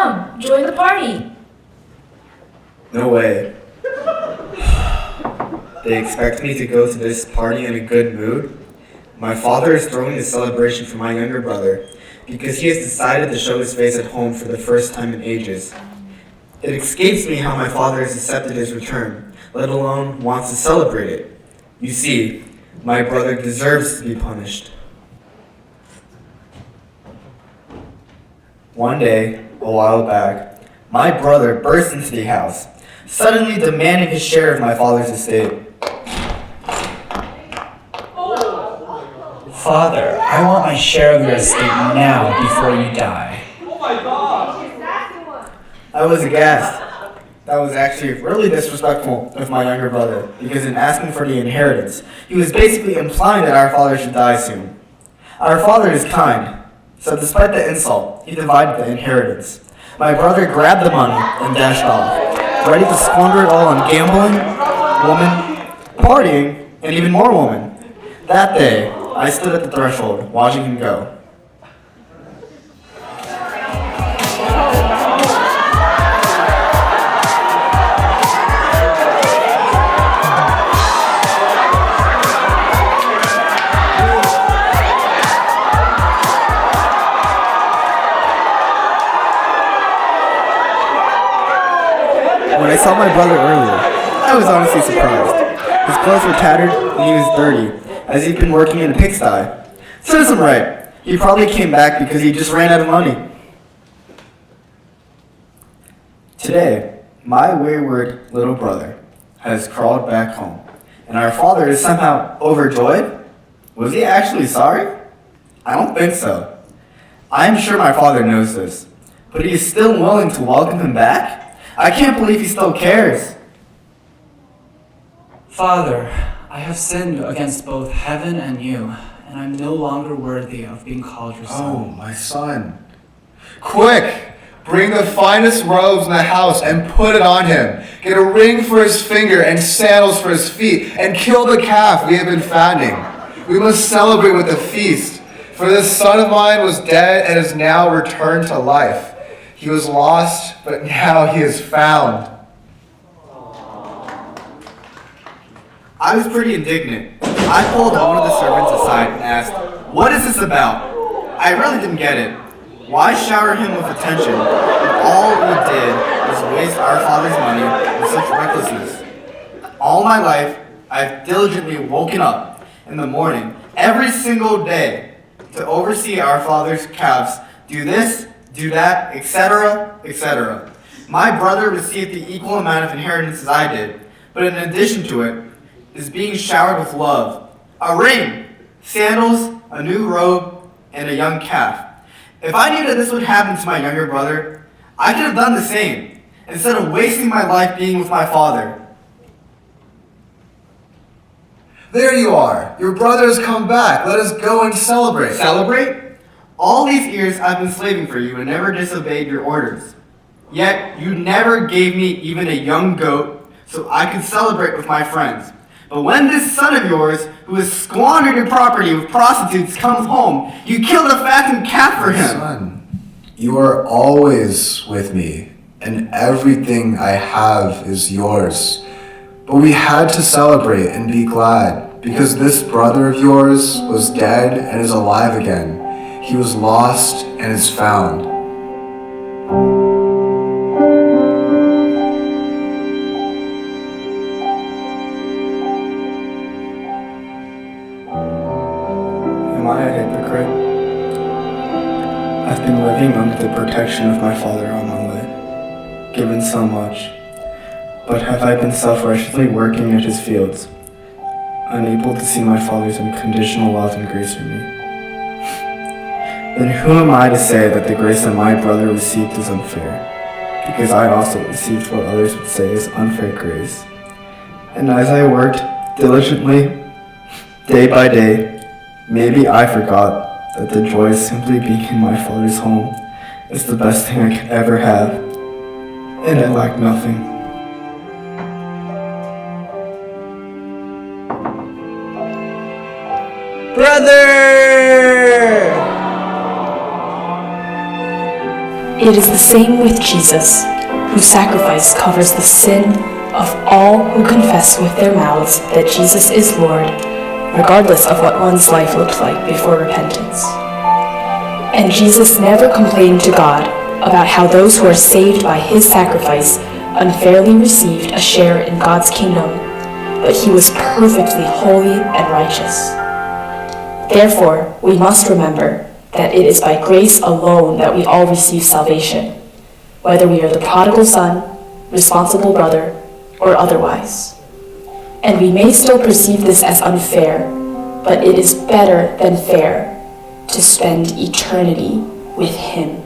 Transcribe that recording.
Come, join the party. No way. They expect me to go to this party in a good mood? My father is throwing a celebration for my younger brother because he has decided to show his face at home for the first time in ages. It escapes me how my father has accepted his return, let alone wants to celebrate it. You see, my brother deserves to be punished. One day, a while back, my brother burst into the house, suddenly demanding his share of my father's estate. Father, I want my share of your estate now before you die. I was aghast. That was actually really disrespectful of my younger brother, because in asking for the inheritance, he was basically implying that our father should die soon. Our father is kind, so despite the insult, he divided the inheritance. My brother grabbed the money and dashed off, ready to squander it all on gambling, women, partying, and even more women. That day, I stood at the threshold, watching him go. When I saw my brother earlier, I was honestly surprised. His clothes were tattered and he was dirty, as he'd been working in a pigsty. Serves him right. He probably came back because he just ran out of money. Today, my wayward little brother has crawled back home, and our father is somehow overjoyed? Was he actually sorry? I don't think so. I'm sure my father knows this, but he is still willing to welcome him back? I can't believe he still cares. Father, I have sinned against both heaven and you, and I'm no longer worthy of being called your son. Oh, my son. Quick! Bring the finest robes in the house and put it on him. Get a ring for his finger and sandals for his feet, and kill the calf we have been fattening. We must celebrate with a feast, for this son of mine was dead and is now returned to life. He was lost, but now he is found. I was pretty indignant. I pulled one of the servants aside and asked, "What is this about?" I really didn't get it. Why shower him with attention when all we did was waste our father's money with such recklessness? All my life, I've diligently woken up in the morning every single day to oversee our father's calves, do this, do that, etc., etc. My brother received the equal amount of inheritance as I did, but in addition to it, is being showered with love. A ring, sandals, a new robe, and a young calf. If I knew that this would happen to my younger brother, I could have done the same, instead of wasting my life being with my father. There you are. Your brother has come back. Let us go and celebrate. Celebrate? All these years I've been slaving for you and never disobeyed your orders. Yet you never gave me even a young goat so I could celebrate with my friends. But when this son of yours, who has squandered your property with prostitutes, comes home, you killed a fattened calf for him. Son, you are always with me, and everything I have is yours. But we had to celebrate and be glad, because this brother of yours was dead and is alive again. He was lost and is found. Am I a hypocrite? I've been living under the protection of my father all my life, given so much. But have I been self-righteously working at his fields, unable to see my father's unconditional love and grace for me? Then who am I to say that the grace that my brother received is unfair? Because I also received what others would say is unfair grace. And as I worked diligently, day by day, maybe I forgot that the joy of simply being in my father's home is the best thing I could ever have, and I lack nothing. Brother! It is the same with Jesus, whose sacrifice covers the sin of all who confess with their mouths that Jesus is Lord, regardless of what one's life looked like before repentance. And Jesus never complained to God about how those who are saved by his sacrifice unfairly received a share in God's kingdom, but he was perfectly holy and righteous. Therefore, we must remember that it is by grace alone that we all receive salvation, whether we are the prodigal son, responsible brother, or otherwise. And we may still perceive this as unfair, but it is better than fair to spend eternity with him.